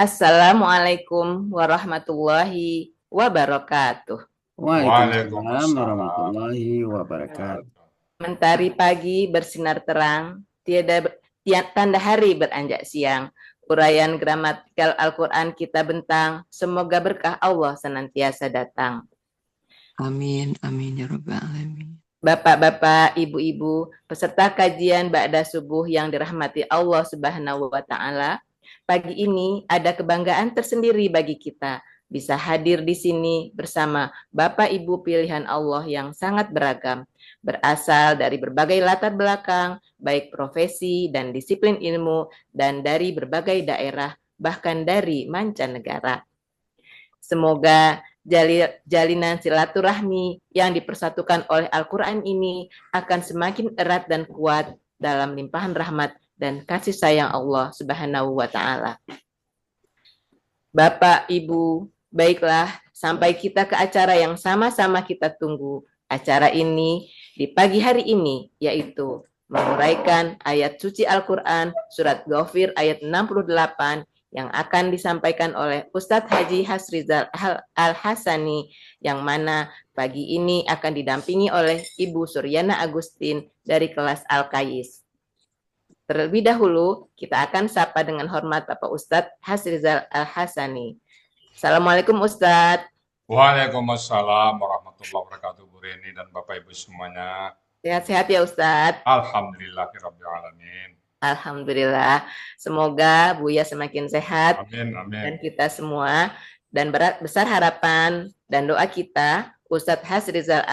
Assalamualaikum warahmatullahi wabarakatuh. Waalaikumsalam Waalaikumsalam warahmatullahi wabarakatuh. wabarakatuh. Mentari pagi bersinar terang, tanda hari beranjak siang. Uraian gramatikal Al-Quran kita bentang, semoga berkah Allah senantiasa datang. Amin, amin ya rabbal alamin. Bapak-bapak, ibu-ibu, peserta kajian Ba'da Subuh yang dirahmati Allah Subhanahu wa Ta'ala, pagi ini ada kebanggaan tersendiri bagi kita bisa hadir di sini bersama Bapak Ibu pilihan Allah yang sangat beragam, berasal dari berbagai latar belakang, baik profesi dan disiplin ilmu, dan dari berbagai daerah, bahkan dari mancanegara. Semoga jalinan silaturahmi yang dipersatukan oleh Al-Quran ini akan semakin erat dan kuat dalam limpahan rahmat dan kasih sayang Allah Subhanahu wa Ta'ala. Bapak, Ibu, baiklah, sampai kita ke acara yang sama-sama kita tunggu. Acara ini di pagi hari ini, yaitu menguraikan ayat suci Al-Quran, surat Ghafir ayat 68, yang akan disampaikan oleh Ustadz Haji Hasrizal Al-Hasani, yang mana pagi ini akan didampingi oleh Ibu Suryana Agustin dari kelas Al-Kayis. Terlebih dahulu, kita akan sapa dengan hormat Bapak Ustadz Hasrizal Al-Hasani. Assalamualaikum Ustadz. Waalaikumsalam warahmatullahi wabarakatuh, Bu Reni dan Bapak Ibu semuanya. Sehat-sehat ya Ustadz. Alhamdulillahirrahmanirrahim. Alhamdulillah. Semoga Buya semakin sehat. Amin, amin. Dan kita semua. Dan besar harapan dan doa kita, Ustadz Hasrizal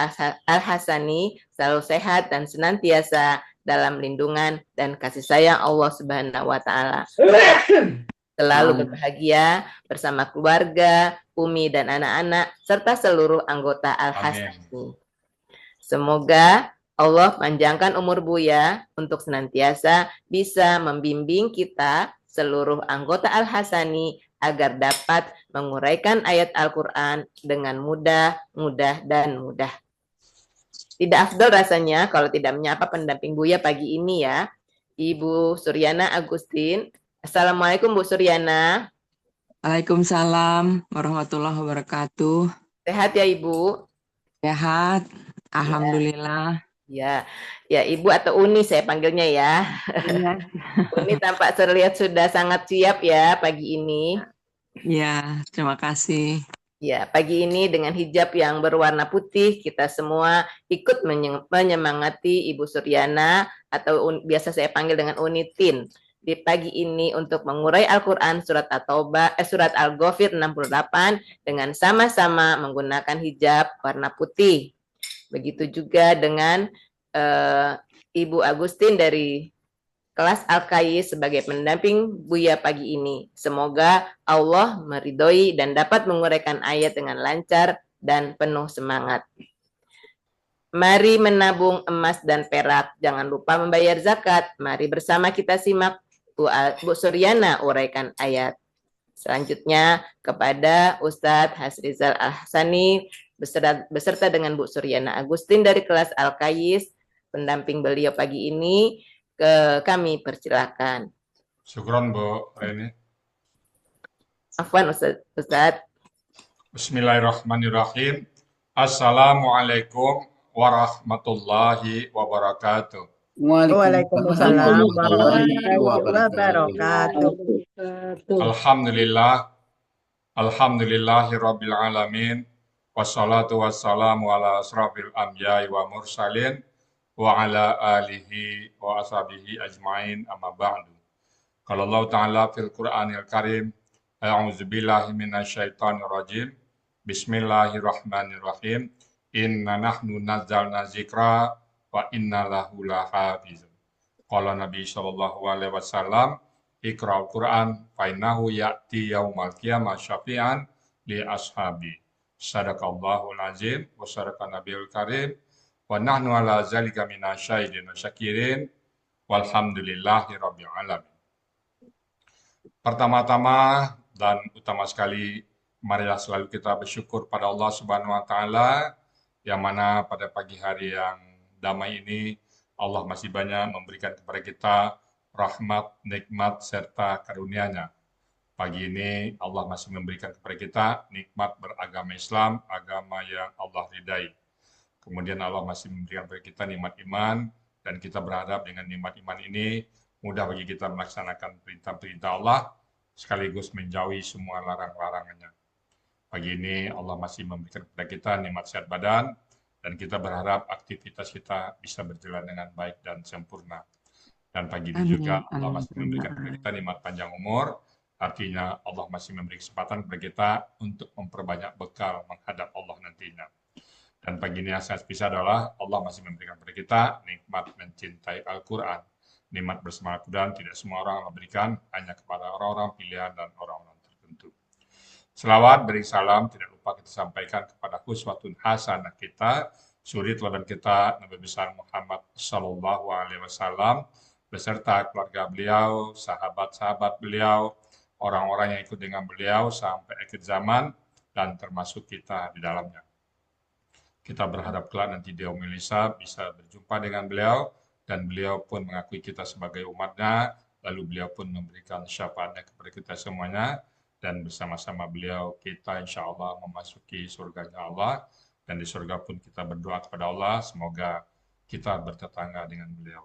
Al-Hasani selalu sehat dan senantiasa dalam lindungan dan kasih sayang Allah Subhanahu wa Ta'ala. Selalu berbahagia bersama keluarga, Umi dan anak-anak, serta seluruh anggota Al-Hasani. Semoga Allah panjangkan umur Buya untuk senantiasa bisa membimbing kita seluruh anggota Al-Hasani agar dapat menguraikan ayat Al-Quran dengan mudah. Tidak afdol rasanya kalau tidak menyapa pendamping Buya pagi ini ya. Ibu Suryana Agustin. Assalamualaikum Bu Suryana. Waalaikumsalam warahmatullahi wabarakatuh. Sehat ya Ibu? Sehat, alhamdulillah. Ya, ya Ibu atau Uni saya panggilnya ya. Ya. Uni tampak terlihat sudah sangat siap ya pagi ini. Ya, terima kasih. Ya, pagi ini dengan hijab yang berwarna putih, kita semua ikut menyemangati Ibu Suryana atau biasa saya panggil dengan Unitin di pagi ini untuk mengurai Al-Quran surat surat Al-Ghafir 68 dengan sama-sama menggunakan hijab warna putih. Begitu juga dengan Ibu Agustin dari kelas Al-Kayis sebagai pendamping Buya pagi ini. Semoga Allah meridhoi dan dapat menguraikan ayat dengan lancar dan penuh semangat. Mari menabung emas dan perak, jangan lupa membayar zakat. Mari bersama kita simak Bu Suryana uraikan ayat. Selanjutnya kepada Ustadz Hasrizal Al-Hasani beserta dengan Bu Suryana Agustin dari kelas Al-Kayis, pendamping beliau pagi ini, kami persilakan. Syukron Bu Reni. Afwan Ustadz. Bismillahirrahmanirrahim. Assalamualaikum warahmatullahi wabarakatuh. Waalaikumsalam warahmatullahi wabarakatuh. Alhamdulillahirabbil alamin. Wassalatu wassalamu ala asrafil anbiya'i wa mursalin wa ala alihi wa ashabihi ajmain amma ba'du. Qala Allah Ta'ala fil Qur'anil Karim, a'udzubillahi minasyaitonir rajim. Bismillahirrahmanirrahim. Inna nahnu nazzalna dzikra wa inna lahu lahafizun. Qala Nabi sallallahu alaihi wasallam, Iqra'ul Qur'an fa innahu ya'ti yaumal qiyamah syafi'an li ashabi. Sadaqallahul azim wa sadaqan nabiyul karim wa nahnu ala zalika minasyahidin wa syakirin walhamdulillahi rabbil alamin. Pertama-tama dan utama sekali, marilah selalu kita bersyukur pada Allah Subhanahu wa Ta'ala, yang mana pada pagi hari yang damai ini Allah masih banyak memberikan kepada kita rahmat, nikmat serta karunia-Nya. Pagi ini Allah masih memberikan kepada kita nikmat beragama Islam, agama yang Allah ridai. Kemudian Allah masih memberikan kepada kita nikmat iman, dan kita berharap dengan nikmat iman ini mudah bagi kita melaksanakan perintah-perintah Allah, sekaligus menjauhi semua larang-larangannya. Pagi ini Allah masih memberikan kepada kita nikmat sehat badan, dan kita berharap aktivitas kita bisa berjalan dengan baik dan sempurna. Dan pagi ini juga Allah masih memberikan kepada kita nikmat panjang umur, artinya Allah masih memberi kesempatan kepada kita untuk memperbanyak bekal menghadap Allah nantinya. Dan pagi ini yang saya spesial adalah Allah masih memberikan kepada kita nikmat mencintai Al-Quran. Nikmat bersama Al-Quran tidak semua orang memberikan, hanya kepada orang-orang pilihan dan orang-orang tertentu. Selawat, beri salam, tidak lupa kita sampaikan kepada uswatun hasanah kita, suri teladan kita, Nabi besar Muhammad Sallallahu Alaihi Wasallam, beserta keluarga beliau, sahabat-sahabat beliau, orang-orang yang ikut dengan beliau sampai akhir zaman, dan termasuk kita di dalamnya. Kita berharap kelak nanti di Yaumil Hisab bisa berjumpa dengan beliau, dan beliau pun mengakui kita sebagai umatnya, lalu beliau pun memberikan syafaatnya kepada kita semuanya, dan bersama-sama beliau kita insya Allah memasuki surganya Allah, dan di surga pun kita berdoa kepada Allah, semoga kita bertetangga dengan beliau.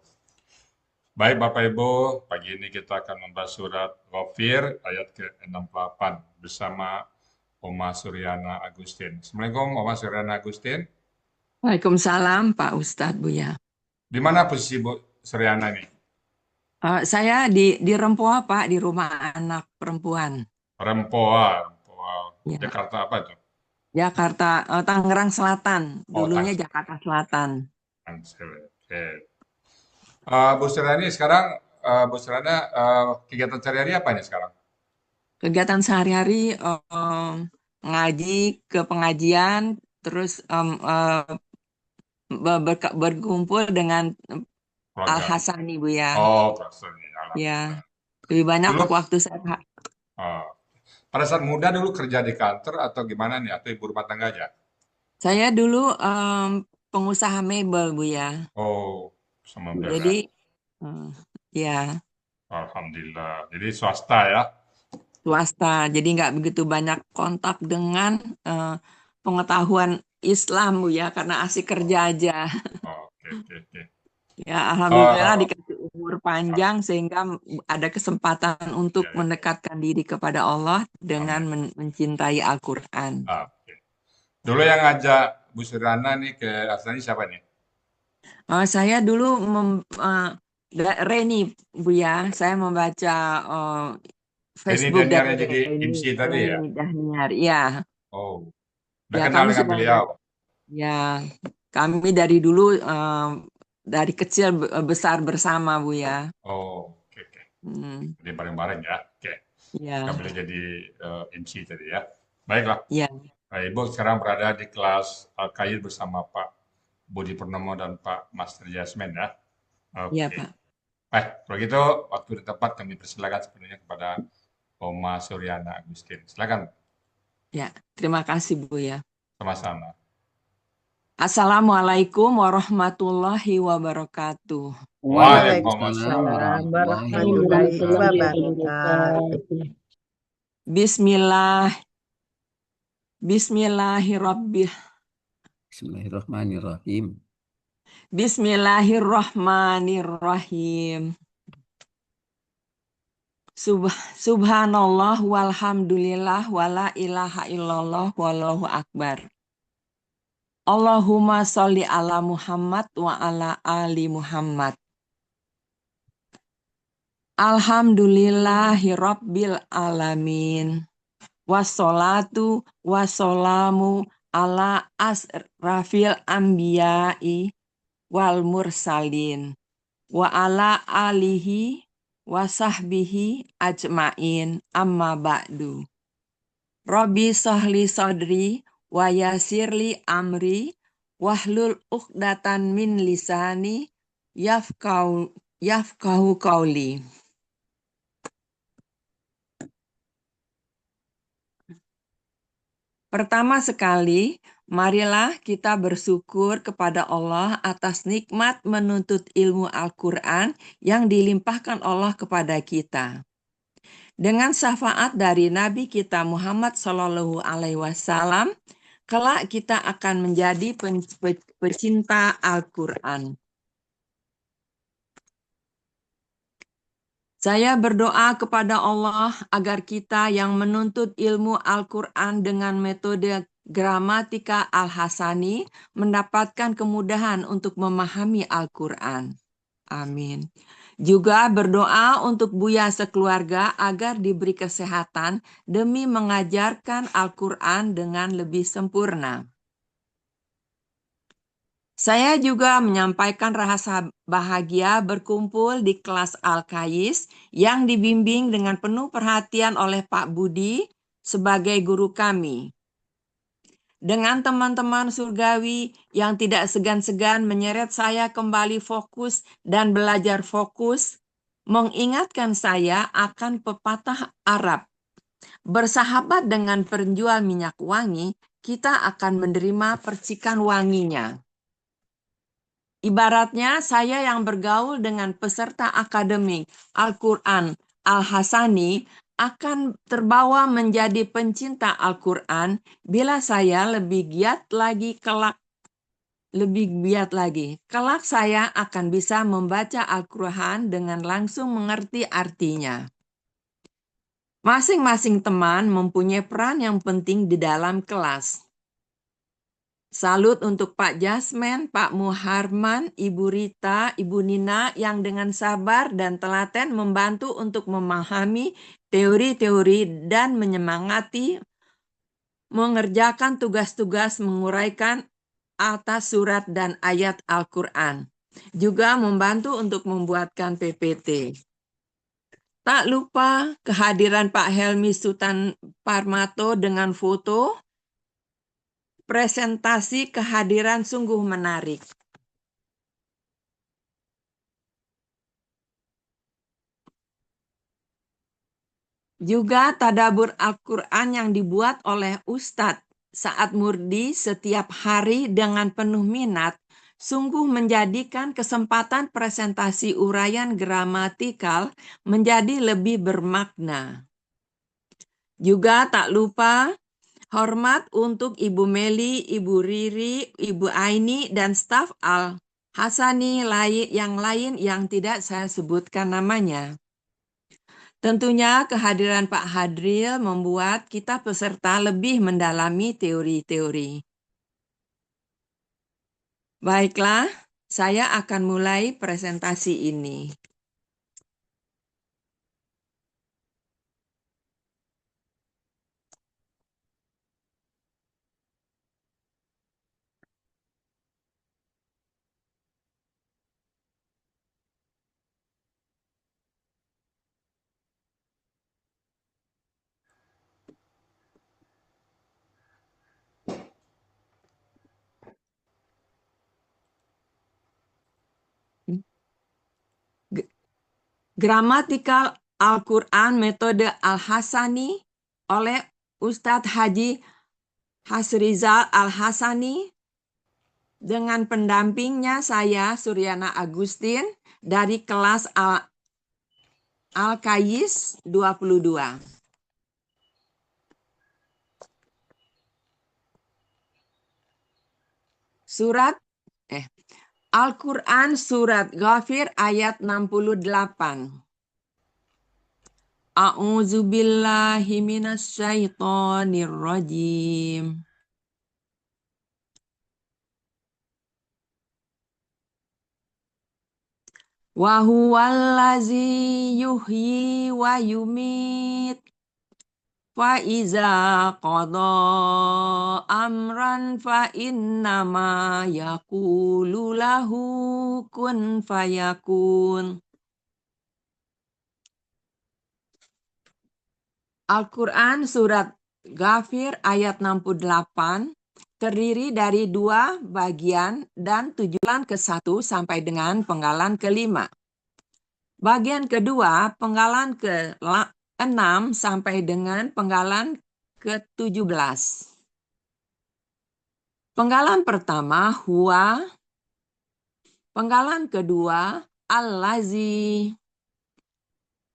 Baik Bapak Ibu, pagi ini kita akan membahas surat Ghafir ayat ke-68 bersama Oma Suryana Agustin. Assalamualaikum Oma Suryana Agustin. Waalaikumsalam Pak Ustadz Buya. Di mana posisi Bu Suryana ini? Saya di Rempoa Pak, di rumah anak perempuan. Rempoa. Ya. Jakarta apa itu? Jakarta, Tangerang Selatan. Dulunya Jakarta Selatan. Oke. Bu Suryana sekarang, Bu Suryana kegiatan sehari-hari apa ini sekarang? Kegiatan sehari-hari ngaji ke pengajian, terus berkumpul dengan Al-Hasani Bu ya. Oh, Al-Hasani. Ya, lebih banyak waktu saya. Pada saat muda dulu kerja di kantor atau gimana nih? Atau ibu rumah tangga aja? Saya dulu pengusaha mebel Bu ya. Oh, sama mebel. Jadi, ya. Alhamdulillah. Jadi swasta ya? Swasta, jadi nggak begitu banyak kontak dengan pengetahuan Islam Bu ya, karena asik kerja aja. Oke. Ya, alhamdulillah dikasih umur panjang sehingga ada kesempatan untuk mendekatkan diri kepada Allah dengan mencintai Al-Quran. Dulu yang ngajak Bu Suryana nih ke Al-Hasani siapa nih? Saya dulu Reni Bu ya, saya membaca Facebook dari jadi MC tadi ya? Daniar, ya. Oh, udah kenal dengan beliau? Ya, kami dari dulu dari kecil besar bersama Bu ya. Oh, oke. Jadi bareng-bareng ya, oke. Ya. Kami jadi MC tadi ya. Baiklah. Ya. Ibu sekarang berada di kelas Al-Qaid bersama Pak Budi Purnomo dan Pak Master Jasmine ya. Iya Pak. Baik, kalau gitu waktu di tempat kami persilakan sepenuhnya kepada Oma Suryana Agustin. Silakan. Ya, terima kasih Bu ya. Sama-sama. Assalamualaikum warahmatullahi wabarakatuh. Waalaikumsalam warahmatullahi wabarakatuh. Bismillahirrahmanirrahim. Subhanallah walhamdulillah wala ilaha illallah wallahu akbar. Allahumma sholli ala Muhammad wa ala ali Muhammad. Alhamdulillahi rabbil alamin. Wassalatu wassalamu ala asrafil anbiya'i wal mursalin wa ala alihi wa sahbihi ajmain amma ba'du. Rabbi sahli sadri wa yasirli amri wahlul uqdatan min lisani yafqahu qauli. Pertama sekali, marilah kita bersyukur kepada Allah atas nikmat menuntut ilmu Al-Quran yang dilimpahkan Allah kepada kita. Dengan syafaat dari Nabi kita Muhammad Shallallahu Alaihi Wasallam, kelak kita akan menjadi pecinta Al-Quran. Saya berdoa kepada Allah agar kita yang menuntut ilmu Al-Quran dengan metode gramatika Al-Hasani mendapatkan kemudahan untuk memahami Al-Quran. Amin. Juga berdoa untuk Buya sekeluarga agar diberi kesehatan demi mengajarkan Al-Quran dengan lebih sempurna. Saya juga menyampaikan rasa bahagia berkumpul di kelas Al-Kais yang dibimbing dengan penuh perhatian oleh Pak Budi sebagai guru kami. Dengan teman-teman surgawi yang tidak segan-segan menyeret saya kembali fokus dan belajar fokus, mengingatkan saya akan pepatah Arab. Bersahabat dengan penjual minyak wangi, kita akan menerima percikan wanginya. Ibaratnya saya yang bergaul dengan peserta akademik Al-Quran Al-Hasani akan terbawa menjadi pencinta Al-Quran bila saya lebih giat lagi kelak. Kelak saya akan bisa membaca Al-Quran dengan langsung mengerti artinya. Masing-masing teman mempunyai peran yang penting di dalam kelas. Salut untuk Pak Jasmen, Pak Muharman, Ibu Rita, Ibu Nina yang dengan sabar dan telaten membantu untuk memahami teori-teori dan menyemangati mengerjakan tugas-tugas menguraikan atas surat dan ayat Al-Quran. Juga membantu untuk membuatkan PPT. Tak lupa kehadiran Pak Helmi Sultan Parmato dengan foto. Presentasi kehadiran sungguh menarik. Juga tadabur Al-Quran yang dibuat oleh Ustadz Saad Murdi setiap hari dengan penuh minat, sungguh menjadikan kesempatan presentasi uraian gramatikal menjadi lebih bermakna. Juga tak lupa hormat untuk Ibu Meli, Ibu Riri, Ibu Aini, dan staf Al-Hasani yang lain yang tidak saya sebutkan namanya. Tentunya kehadiran Pak Hadril membuat kita peserta lebih mendalami teori-teori. Baiklah, saya akan mulai presentasi ini. Gramatikal Al-Quran metode Al-Hasani oleh Ustadz Haji Hasrizal Al-Hasani dengan pendampingnya saya Suryana Agustin dari kelas Al-Kais 22. Al-Quran Surat Ghafir ayat 68. A'udzubillahi minasyaitonirrajim. Wa huwallazi yuhyi wa yumit. Fa iza qada amran fa innama yaqulu lahu kun fayakun. Al-Quran Surat Ghafir ayat 68 terdiri dari 2 bagian dan tujuan ke-1 sampai dengan penggalan ke-5. Bagian kedua penggalan ke-6 sampai dengan penggalan ke-17. Penggalan pertama huwa, penggalan kedua al-lazi,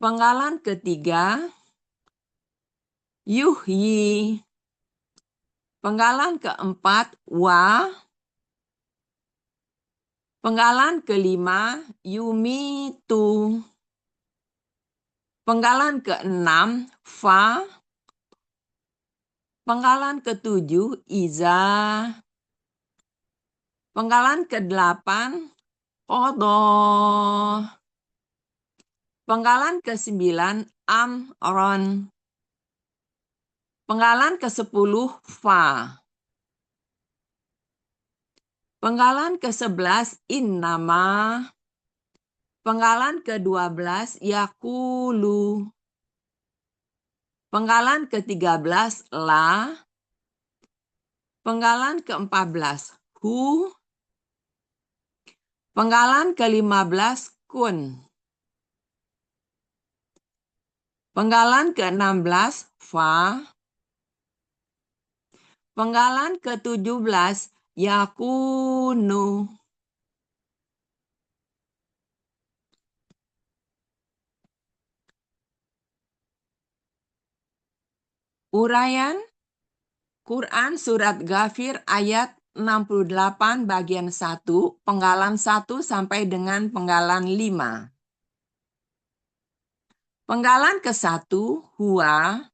penggalan ketiga yuhyi. Penggalan keempat, wa. Penggalan kelima, yumitu. Penggalan keenam, fa. Penggalan ketujuh, iza. Penggalan kedelapan, qadha. Penggalan ke-9, amron. Penggalan ke-10, fa. Penggalan ke-11, innama. Penggalan ke-12, yakulu. Penggalan ke-13, la. Penggalan ke-14, hu. Penggalan ke-15, kun. Penggalan ke-16, fa. Penggalan ke-17, yakunu. Uraian Quran Surat Ghafir ayat 68 bagian 1, penggalan 1 sampai dengan penggalan 5. Penggalan ke-1, huwa,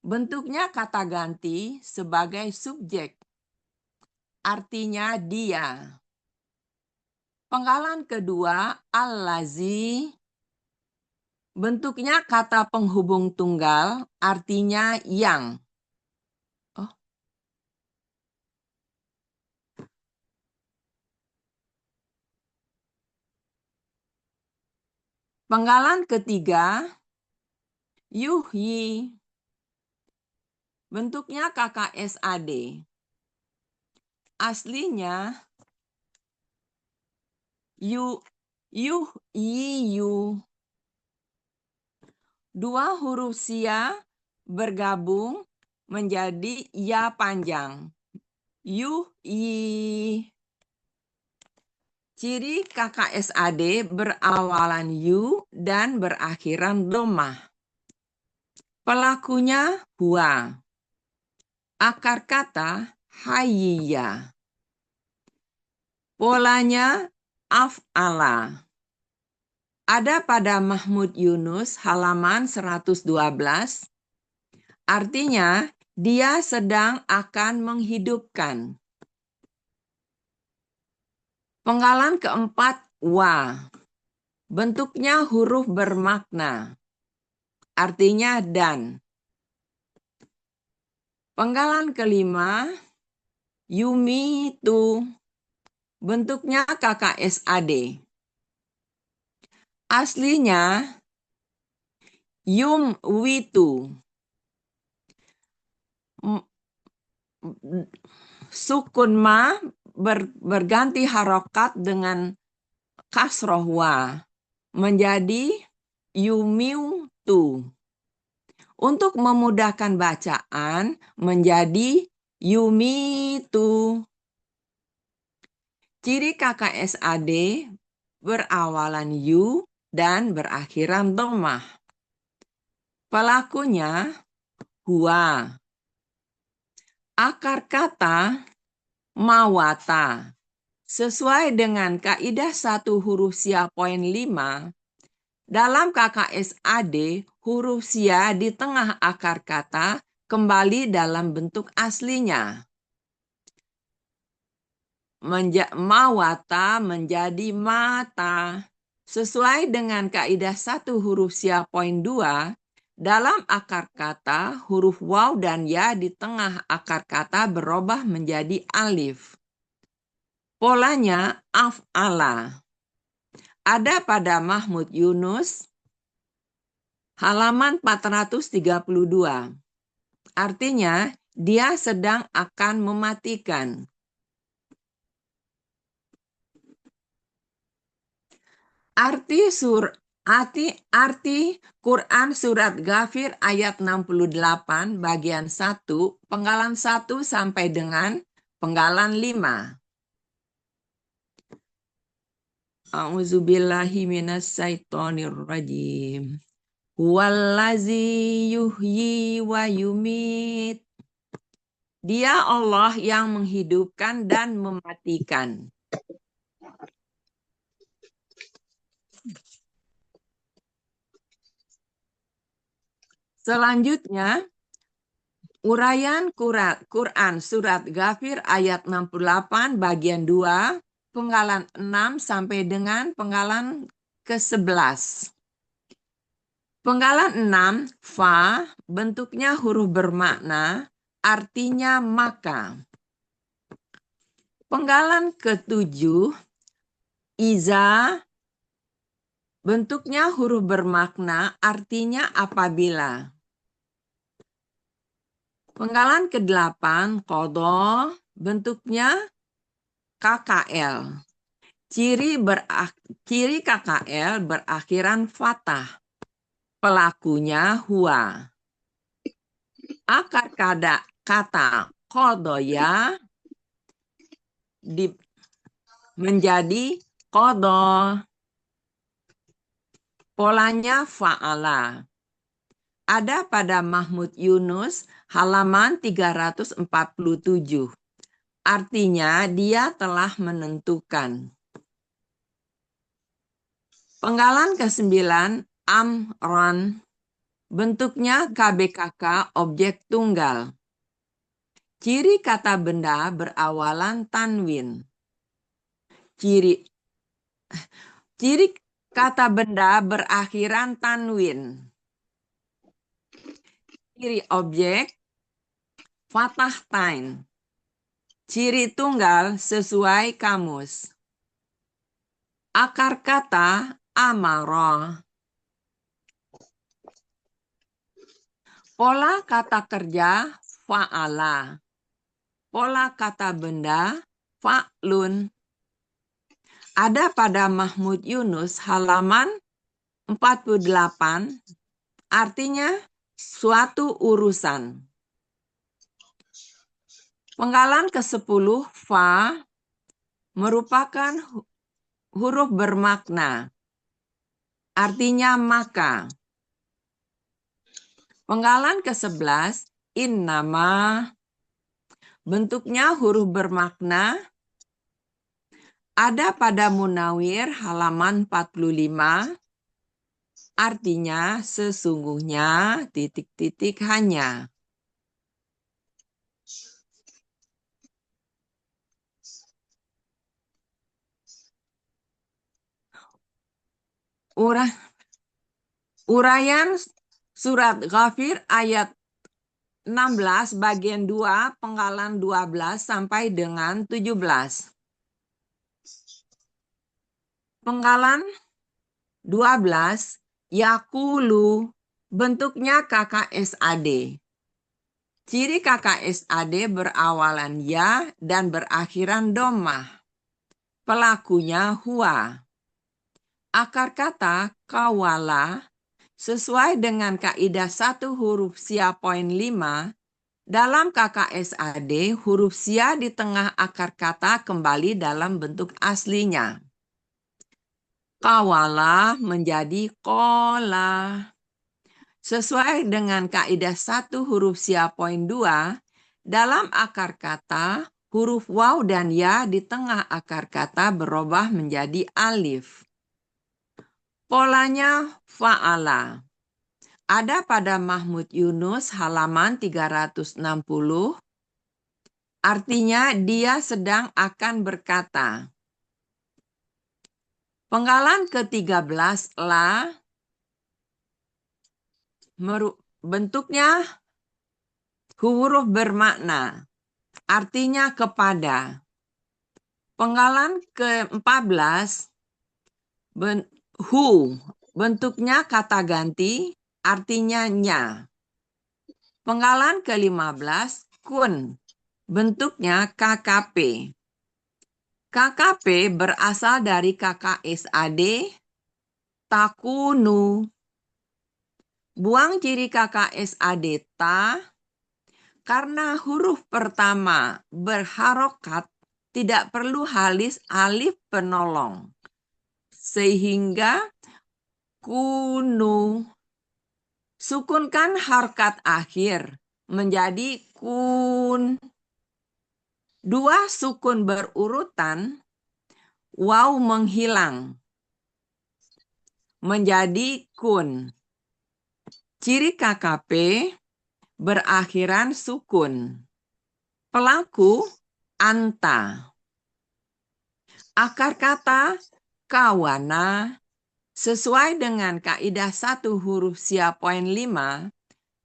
bentuknya kata ganti sebagai subjek, artinya dia. Penggalan kedua, allazi, bentuknya kata penghubung tunggal, artinya yang. Penggalan ketiga, yuhyi, bentuknya KKSAD. Aslinya yuhyiyu. Dua huruf sia bergabung menjadi ya panjang. Yuhyi. Ciri KKSAD berawalan yu dan berakhiran dhammah. Pelakunya huwa. Akar kata hayya. Polanya af'ala. Ada pada Mahmud Yunus halaman 112. Artinya dia sedang akan menghidupkan. Penggalan keempat, wa. Bentuknya huruf bermakna. Artinya dan. Penggalan kelima, yumitu. Bentuknya KKSAD. Aslinya yumwitu. Sukun ma berganti harokat dengan kasroh wa menjadi yumiutu. Untuk memudahkan bacaan menjadi yumitu. Ciri KKSAD berawalan yu dan berakhiran dhammah. Pelakunya huwa. Akar kata mawata. Sesuai dengan kaidah 1 huruf sia poin 5, dalam KKSAD huruf sia di tengah akar kata kembali dalam bentuk aslinya. Mawata menjadi mata. Sesuai dengan kaidah 1 huruf sia poin 2, dalam akar kata huruf waw dan ya di tengah akar kata berubah menjadi alif. Polanya af'ala. Ada pada Mahmud Yunus halaman 432. Artinya dia sedang akan mematikan. Arti Quran Surat Ghafir ayat 68 bagian 1, penggalan 1 sampai dengan penggalan 5. A'udzubillahi minasyaitonirrajim. Huwallazi yuhyi wa yumit. Dia Allah yang menghidupkan dan mematikan. Selanjutnya, uraian Quran Surat Ghafir ayat 68 bagian 2, penggalan 6 sampai dengan penggalan ke-11. Penggalan 6, fa, bentuknya huruf bermakna, artinya maka. Penggalan ke-7, iza, bentuknya huruf bermakna, artinya apabila. Penggalan ke-8, qadha, bentuknya KKL. Ciri KKL berakhiran fathah. Pelakunya huwa. Akar kata qadaya menjadi qadha. Polanya fa'ala. Ada pada Mahmud Yunus halaman 347. Artinya dia telah menentukan. Penggalan ke-9, amran. Bentuknya KBKK objek tunggal. Ciri kata benda berawalan tanwin. Ciri kata benda berakhiran tanwin. Ciri objek fathah tain. Ciri tunggal sesuai kamus. Akar kata amara. Pola kata kerja fa'ala. Pola kata benda fa'lun. Ada pada Mahmud Yunus halaman 48, artinya suatu urusan. Penggalan ke-10, fa, merupakan huruf bermakna, artinya maka. Penggalan ke-11, innama, bentuknya huruf bermakna, ada pada Munawir halaman 45, artinya sesungguhnya ... hanya. Uraian Surat Ghafir ayat 16 bagian 2 penggalan 12 sampai dengan 17. Penggalan 12, yakulu, bentuknya KKSAD. Ciri KKSAD berawalan ya dan berakhiran dhammah. Pelakunya huwa. Akar kata kawala sesuai dengan kaidah 1 huruf sia poin 5, dalam KKSAD huruf sia di tengah akar kata kembali dalam bentuk aslinya. Kawala menjadi kola. Sesuai dengan kaidah 1 huruf sia poin 2, dalam akar kata huruf waw dan ya di tengah akar kata berubah menjadi alif. Polanya fa'ala. Ada pada Mahmud Yunus halaman 360. Artinya dia sedang akan berkata. Penggalan ke-13 la, bentuknya huruf bermakna, artinya kepada. Penggalan ke-14 bentuknya kata ganti, artinya nya. Penggalan ke-15 kun, bentuknya KKP. KKP berasal dari KKSAD takunu. Buang ciri KKSAD ta, karena huruf pertama berharokat tidak perlu alif penolong. Sehingga kunu Sukunkan harokat akhir menjadi kun. Dua sukun berurutan, waw menghilang menjadi kun. Ciri KKP berakhiran sukun. Pelaku anta. Akar kata kawana sesuai dengan kaidah 1 huruf sia poin 5.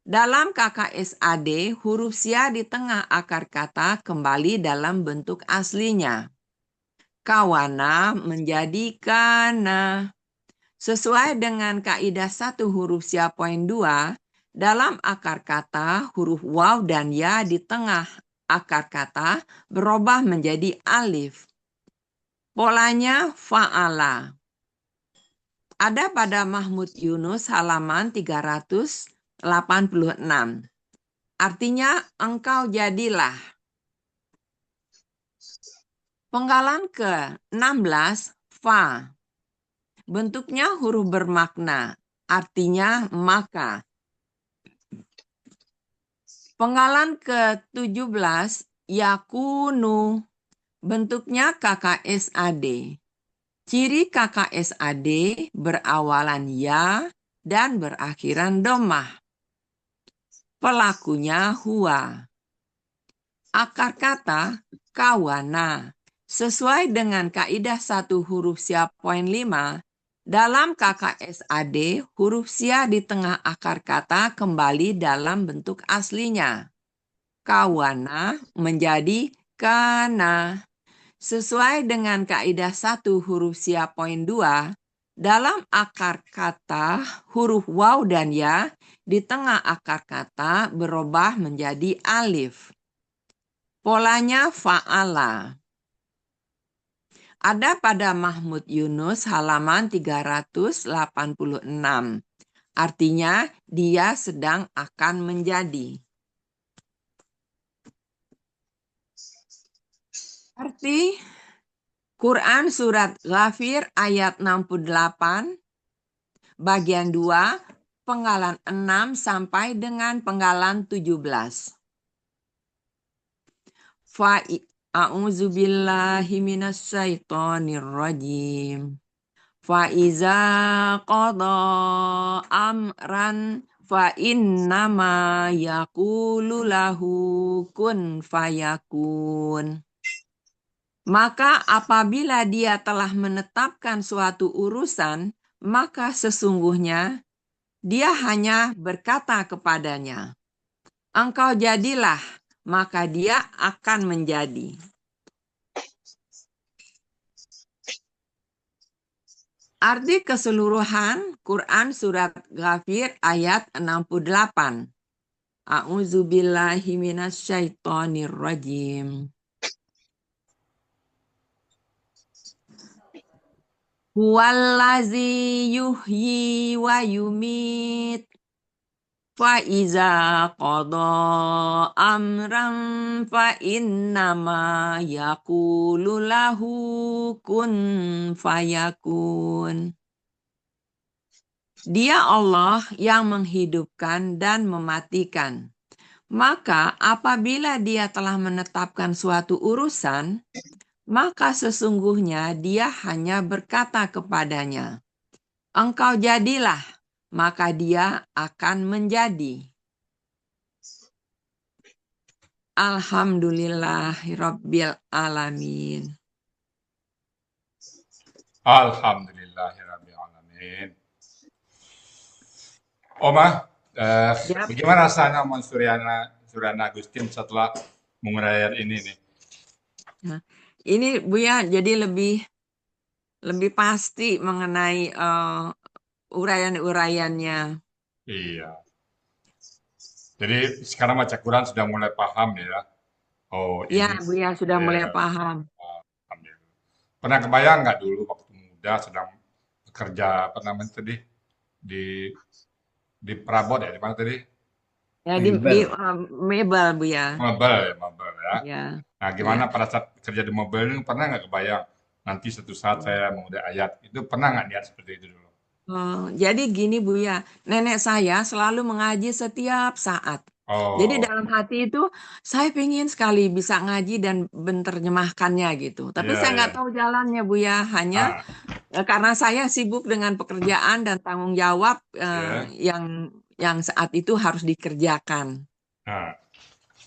Dalam KKSAD, huruf sia di tengah akar kata kembali dalam bentuk aslinya. Kawana menjadi kana. Sesuai dengan kaidah 1 huruf sia poin 2, dalam akar kata huruf waw dan ya di tengah akar kata berubah menjadi alif. Polanya fa'ala. Ada pada Mahmud Yunus halaman 386. Artinya engkau jadilah. Penggalan ke-16 fa. Bentuknya huruf bermakna, artinya maka. Penggalan ke-17 yakunu. Bentuknya KKSAD. Ciri KKSAD berawalan ya dan berakhiran domah. Pelakunya huwa. Akar kata kawana. Sesuai dengan kaidah 1 huruf sia poin 5, dalam KKSAD huruf sia di tengah akar kata kembali dalam bentuk aslinya. Kawana menjadi kana. Sesuai dengan kaidah 1 huruf sia poin 2, dalam akar kata huruf waw dan ya di tengah akar kata berubah menjadi alif. Polanya fa'ala. Ada pada Mahmud Yunus halaman 386. Artinya dia sedang akan menjadi. Arti Quran surat Ghafir ayat 68 bagian 2 penggalan 6 sampai dengan penggalan 17. A'udzubillahi minasyaitonirrajim. Fa iza qada amran fa innama yaqulu lahu kun fayakun. Maka apabila dia telah menetapkan suatu urusan, maka sesungguhnya dia hanya berkata kepadanya, engkau jadilah, maka dia akan menjadi. Arti keseluruhan Quran surat Ghafir ayat 68. A'udzubillahi minasyaitonirrajim. Huwallazi yuhyi wa yumit. Fa iza qada amran fa innama yaqulu lahu kun fayakun. Dia Allah yang menghidupkan dan mematikan. Maka apabila dia telah menetapkan suatu urusan, maka sesungguhnya dia hanya berkata kepadanya, engkau jadilah, maka dia akan menjadi. Alhamdulillahirabbil alamin. Alhamdulillahirabbil alamin. Oma, bagaimana rasanya Suryana Agustin setelah menguraikan ini nih? Nah, ini Buya jadi lebih pasti mengenai uraian-uraiannya. Iya. Jadi sekarang baca Quran sudah mulai paham ya. Oh, Ya, ini. Buya sudah mulai paham. Alhamdulillah. Pernah kebayang nggak dulu waktu muda sedang bekerja apa namanya tadi di perabot ya, di mana tadi? Ya di mebel Buya. Mebel ya. Ya. Nah, gimana pada saat kerja di mebel ini pernah nggak kebayang nanti suatu saat saya mau ada ayat itu pernah nggak niat seperti itu dulu? Jadi gini Bu ya, nenek saya selalu mengaji setiap saat. Jadi Oh, dalam hati itu saya pengen sekali bisa ngaji dan menerjemahkannya gitu. Tapi ya, saya nggak ya. tahu jalannya Bu ya, hanya Ah, karena saya sibuk dengan pekerjaan dan tanggung jawab ya. yang saat itu harus dikerjakan. Ah,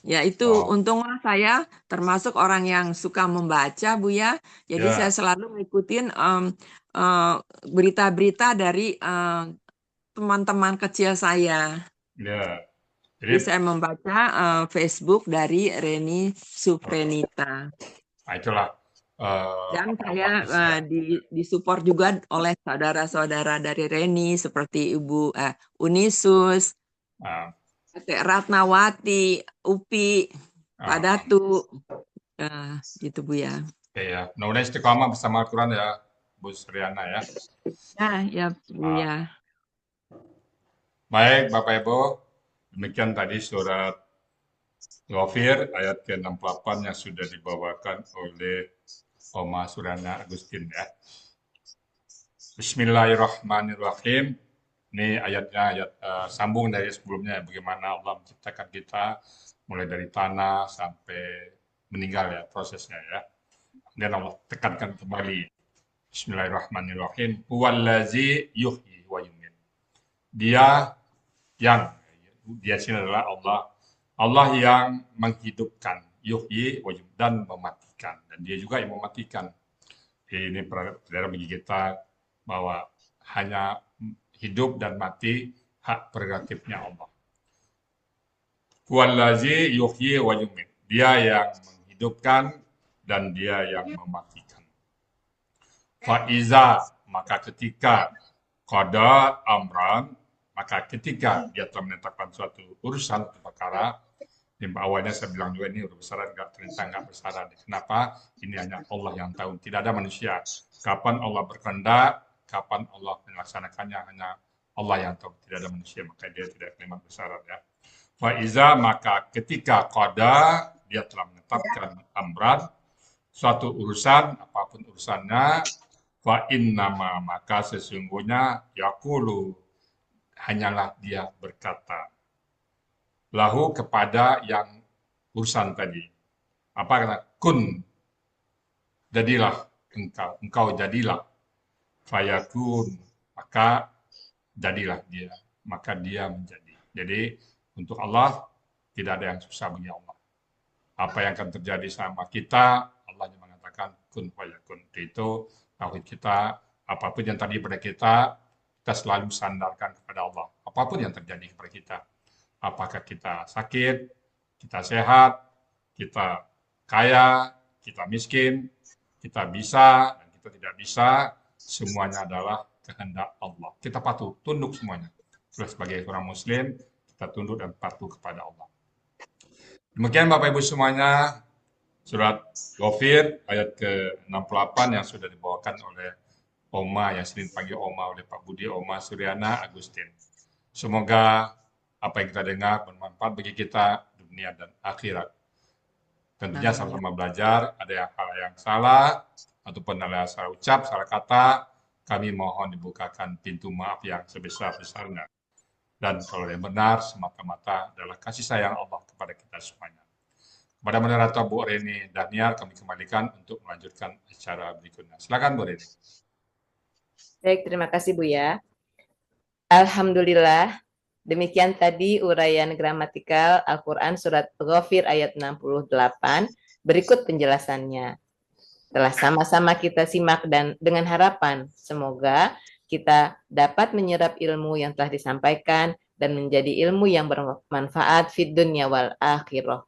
Ya itu wow. untunglah saya termasuk orang yang suka membaca Bu ya. Jadi saya Ya, selalu ngikutin eh, berita-berita dari teman-teman kecil saya. ya. Jadi Jadi, saya membaca Facebook dari Reni Suprenita. itulah Dan apa saya bagusnya. disupport juga oleh saudara-saudara dari Reni seperti Ibu Unisus, Ah, Teh Ratnawati, Upi, Pak ah, ah. Datu, gitu Bu ya. Oke ya. Mudah-mudahan istiqomah bersama Al-Quran ya, Bu Suryana ya. Ya Bu Ah, ya. baik, Bapak Ibu. Demikian tadi surat Ghafir ayat ke-68 yang sudah dibawakan oleh Oma Suryana Agustin ya. Bismillahirrahmanirrahim. Ini ayatnya ayat sambung dari sebelumnya, bagaimana Allah menciptakan kita mulai dari tanah sampai meninggal ya prosesnya ya. Dan Allah tekankan kembali. Bismillahirrahmanirrahim. Huwallazi yuhyi wa yumiit. Dia yang dia sini adalah Allah. Allah yang menghidupkan, yuhyi wa yumiit, dan mematikan. Dan dia juga yang mematikan. Ini pelajaran bagi kita bahwa hanya hidup dan mati hak prerogatifnya Allah. Huwallazi yuhyi wa yumiit. Dia yang menghidupkan dan dia yang mematikan. Fa'iza, maka ketika qada amran, maka ketika dia telah menetapkan suatu urusan atau perkara, awalnya saya bilang juga ini urusan ternyata nggak bersyarat. Kenapa? Ini hanya Allah yang tahu, tidak ada manusia. Kapan Allah berkehendak, kapan Allah melaksanakannya, hanya Allah yang tahu, tidak ada manusia, maka dia tidak kalimat bersyarat ya. Fa'iza, maka ketika qada, dia telah menetapkan amran, suatu urusan, apapun urusannya, fa innama, maka sesungguhnya yaqulu, hanyalah dia berkata lahu, kepada yang urusan tadi. Apa kata? Kun, jadilah engkau jadilah. Fayakun, maka jadilah dia. Maka dia menjadi. Jadi untuk Allah tidak ada yang susah bagi Allah. Apa yang akan terjadi sama kita, Allah yang mengatakan kun fayakun. Itu tauhid kita, apapun yang terjadi pada kita selalu sandarkan kepada Allah. Apapun yang terjadi kepada kita. Apakah kita sakit, kita sehat, kita kaya, kita miskin, kita bisa, dan kita tidak bisa, semuanya adalah kehendak Allah. Kita patuh, tunduk semuanya. Sebagai orang Muslim, kita tunduk dan patuh kepada Allah. Demikian Bapak Ibu semuanya, surat Ghafir ayat ke-68 yang sudah dibawakan oleh Oma, yang sering dipanggil Oma oleh Pak Budi, Oma Suryana Agustin. Semoga apa yang kita dengar bermanfaat bagi kita dunia dan akhirat. Tentunya sama-sama belajar, ada hal yang salah, ataupun ada salah ucap, salah kata, kami mohon dibukakan pintu maaf yang sebesar-besarnya. Dan kalau yang benar, semata-mata adalah kasih sayang Allah kepada kita semuanya. Kepada moderator Bu Reni Daniar, kami kembalikan untuk melanjutkan acara berikutnya. Silakan Bu Reni. Baik, terima kasih Bu ya. Alhamdulillah, demikian tadi uraian gramatikal Al-Quran surat Ghafir ayat 68. Berikut penjelasannya. Telah sama-sama kita simak dan dengan harapan semoga kita dapat menyerap ilmu yang telah disampaikan dan menjadi ilmu yang bermanfaat fid dunya wal akhirah.